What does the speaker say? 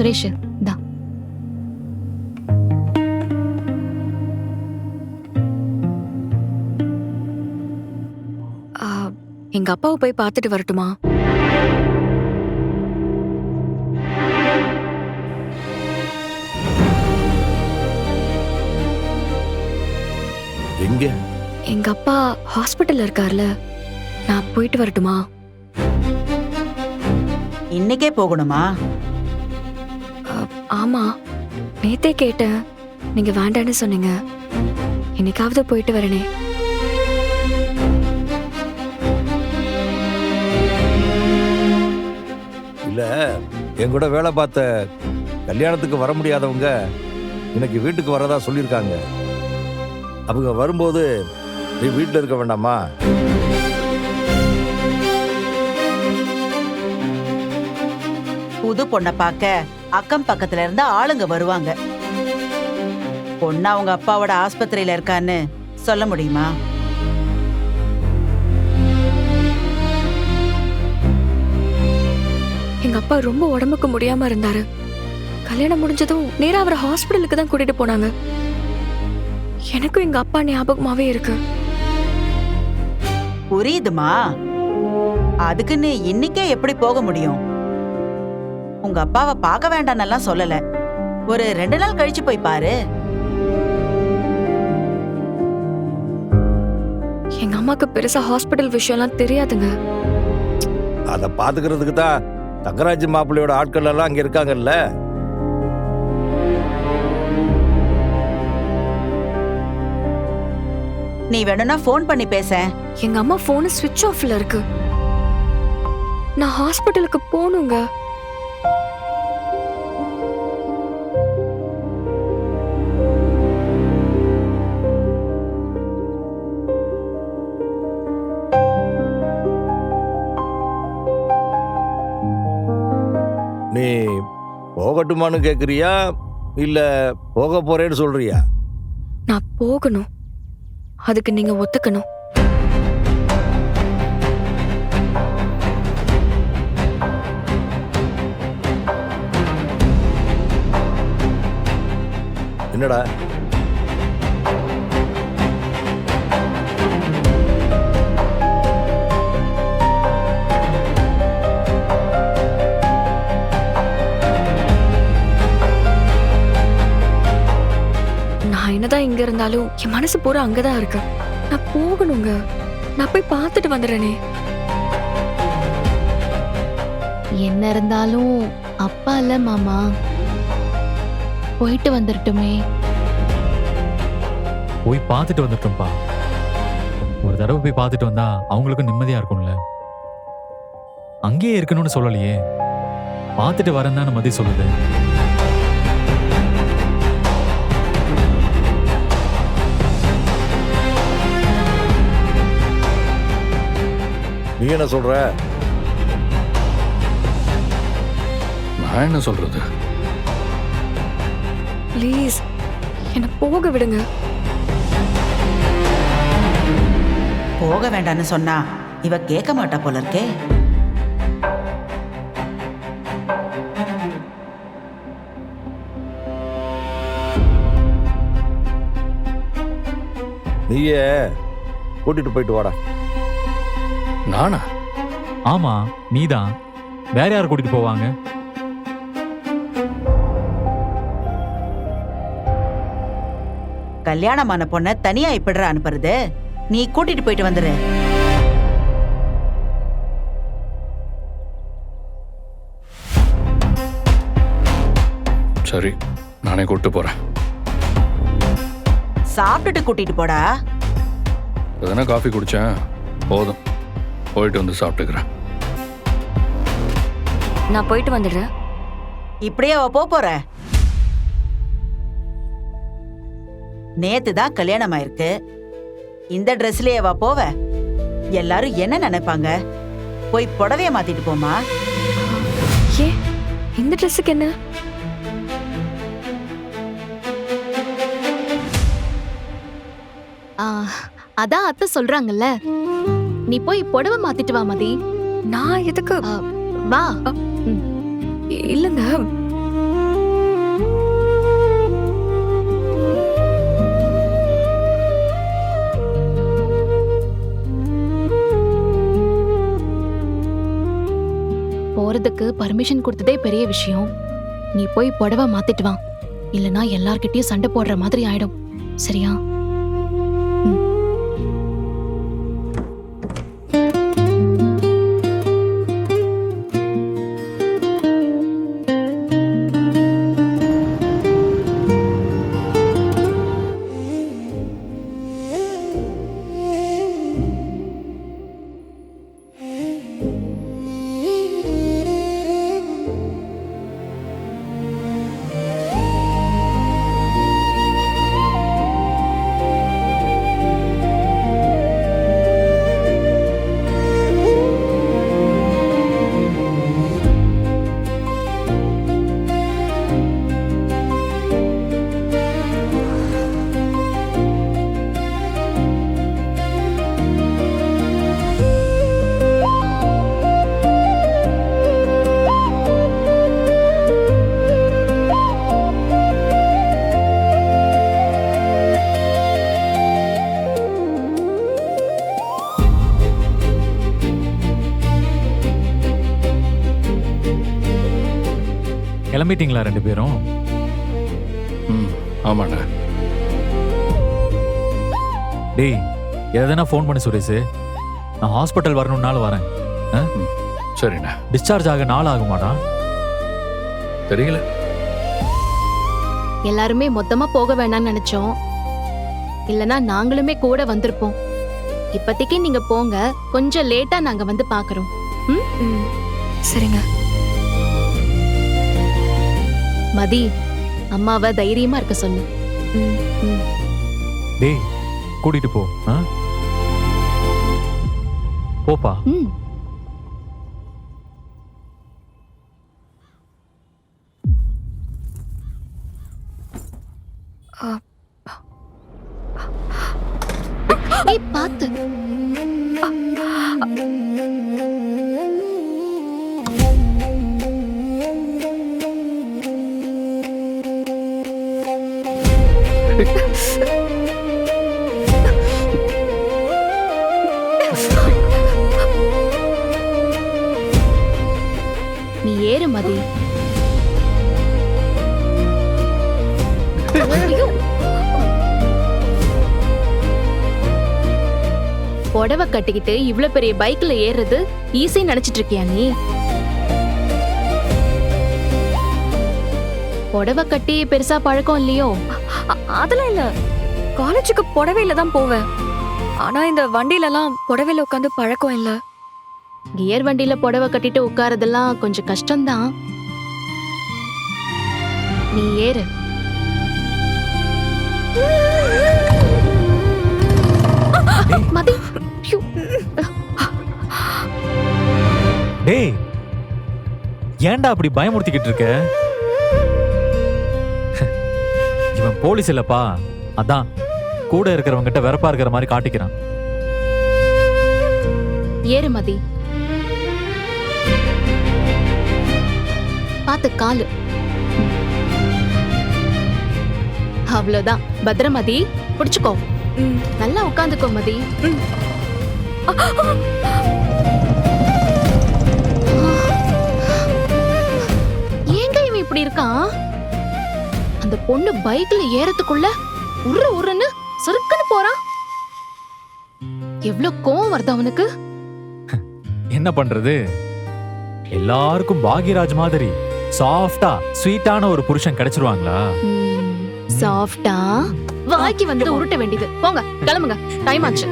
சுரேஷ் தான். எங்க அப்பாவை போய் பார்த்துட்டு வரட்டுமா? எங்க? எங்க அப்பா ஹாஸ்பிட்டல்ல இருக்கார்ல, நான் போயிட்டு வரட்டுமா? இன்னைக்கே போகணுமா? ஆமா, நேத்தே கேட்டேன், நீங்க வேண்டான்னு சொன்னீங்க. இன்னைக்காவது போயிட்டு வரனே. இல்ல, என் கூட வேலை பார்த்த கல்யாணத்துக்கு வர முடியாதவங்க இன்னைக்கு வீட்டுக்கு வரதா சொல்லியிருக்காங்க. அவங்க வரும்போது நீ வீட்டில் இருக்க வேண்டாமா? புது பொண்ணை பார்க்க அக்கம் பக்கத்துல இருந்து ஆளுங்க வருவாங்க. பொண்ணு அவங்க அப்பாவோட ஆஸ்பத்திரியில இருக்கான்னு சொல்ல முடியுமா? எங்க அப்பா ரொம்ப உடம்புக்கு முடியாம இருந்தாரு. கல்யாணம் முடிஞ்சதும் நேரா அவரை ஹாஸ்பிட்டலுக்கு தான் கூட்டிட்டு போனாங்க. எனக்கும் எங்க அப்பா ஞாபகமாவே இருக்கு. புரியுதுமா? அதுக்குன்னு இன்னைக்கே எப்படி போக முடியும்? உங்க அப்பாவை பார்க்க வேண்டாம் சொல்லல. ஒரு 2 நாள் கழிச்சு போய் பாரு. எங்க அம்மாக்கு பெருசா ஹாஸ்பிட்டல் விஷயம்லாம் தெரியாதுங்க. அதை பாத்துக்கிறதுக்கு தான் தங்கராஜ் மாப்பிள்ளையோட ஆட்கள் எல்லாம் அங்க இருக்காங்கல்ல. நீ வேணும்னா போன் பண்ணி பேச. எங்க அம்மா போன் ஸ்விட்ச் ஆஃப்ல இருக்கு. நான் ஹாஸ்பிட்டலுக்கு போகணுங்க. நீ போகட்டுமான்னு கேக்குறியா இல்ல போக போறேன்னு சொல்றியா? நான் போகணும். அதுக்கு நீங்க ஒத்துக்கணும். என்னடா? நான் என்னதான் இங்க இருந்தாலும் என் மனசு பூரா அங்கதான் இருக்கு. நான் போகணுங்க. நான் போய் பார்த்துட்டு வந்துடுறேனே. என்ன இருந்தாலும் அப்பா இல்ல மாமா, போயிட்டு வந்துடட்டுமே. போய் பார்த்துட்டு வந்துட்டோம்ப்பா. ஒரு தடவை போய் பார்த்துட்டு வந்தா அவங்களுக்கும் நிம்மதியா இருக்கும்ல. அங்கேயே இருக்கணும்னு சொல்லலையே, பார்த்துட்டு வரேன் தான் மதி சொல்லுது. நீ என்ன சொல்ற? நான் என்ன சொல்றது? ப்ளீஸ் என்ன போக விடுங்க. போக வேண்டான்னு சொன்னா இவ கேட்க மாட்டா போல இருக்கே. நீயே கூட்டிட்டு போயிட்டு வாடா. நானா? ஆமா, நீதான். வேற யார் கூட்டிட்டு போவாங்க? கல்யாணமான பொண்ண தனியா இப்படிற அனுப்புறது? நீ கூட்டிட்டு போயிட்டு வந்துரு. சரி, நானே கூட்டு போறேன். சாப்பிட்டுட்டு கூட்டிட்டு போடா. எதனா காஃபி குடிச்சேன், போதும். போயிட்டு வந்து சாப்பிட்டுக்கிறேன். நான் போயிட்டு வந்துடுறேன். இப்படியே அவ போற? நேத்து தான் கல்யாணம் ஆயிருக்கு. இந்த ட்ரெஸ்லயே வா போவ? எல்லாரும் என்ன நினைப்பாங்க? போய் புடவைய மாத்திட்டு போமா. ஏ, இந்த ட்ரெஸ்ஸுக்கு என்ன? அதான் அத்தை சொல்றாங்கல்ல, நீ போய் புடவை மாத்திட்டு வா மதி. நான் எதுக்கு? வா. இல்லங்க, கல்யாணத்துக்கு பர்மிஷன் கொடுத்ததே பெரிய விஷயம். நீ போய் புடவை மாத்திட்டு வா, இல்லனா எல்லார்கிட்டயும் சண்டை போடுற மாதிரி ஆயிடும். சரியா? கிளம்பிட்டீங்களா 2 பேரும்? ம் ஆமாண்ணே. டேய், எதனா ஃபோன் பண்ணி சுரேஷ். நான் ஹாஸ்பிட்டல் வரணும்னாலும் வரேன். சரிண்ணே. டிஸ்சார்ஜ் ஆக நாள் ஆகுமாடா? தெரியல. எல்லாருமே மொத்தமா போக வேண்டாம்னு நினைச்சோம். இல்லனா நாங்களுமே கூட வந்திருப்போம். இப்போதைக்கு நீங்க போங்க, கொஞ்சம் லேட்டா நாங்க வந்து பாக்குறோம். ம், சரிங்க. மதி, அம்மாவை தைரியமா இருக்க சொல்லு. ம். டேய், கூட்டிட்டு போ. போப்பா. ம். ஏய், பாத்து. நீ ஏறு மதி. ஐயோ. புடவை கட்டிக்கிட்டு இவ்ளோ பெரிய பைக்ல ஏறுறது ஈஸி நினைச்சிட்டு இருக்கியா நீ? புடவை கட்டி பெருசா பழக்கம் இல்லையோ? அதெல்லாம் இல்ல. காலேஜுக்கு புடவையில தான் போவேன். ஆனா இந்த வண்டியிலலாம் புடவையில உட்காந்து பழக்கம் இல்ல. கியர் வண்டியில புடவை கட்டிட்டு உட்காரதெல்லாம் கொஞ்சம் கஷ்டம்தான். நீ ஏறு. மதி. ஐயோ. டேய், ஏன்டா அப்படி பயமுறுத்திக்கிட்டு இருக்க? இவன் போலீஸ் இல்லப்பா, அதான் கூட இருக்கிறவங்க கிட்ட வெறப்பா இருக்கிற மாதிரி காட்டிக்கிறான். ஏறு மதி. பாத்து காலு. அவ்வளவுதான். பத்திரமதி, புடிச்சுக்கோ. ம். நல்லா உட்காந்துக்கோ மதி. ஏங்க இவன் இப்படி இருக்கான்? அந்த பொண்ணு பைக்ல ஏறதுக்குள்ள உருன்னு சுருக்குன்னு போறான். எவ்வளவு கோவம் வருது அவனுக்கு. என்ன பண்றது? எல்லாருக்கும் பாக்யராஜ் மாதிரி சாஃப்டா ஸ்வீட்டான ஒரு புருஷன் கிடைச்சிருவாங்களா? சாஃப்டா வாய்க்கு வந்து உருட்ட வேண்டியது. போங்க, கிளம்புங்க, டைம் ஆச்சு.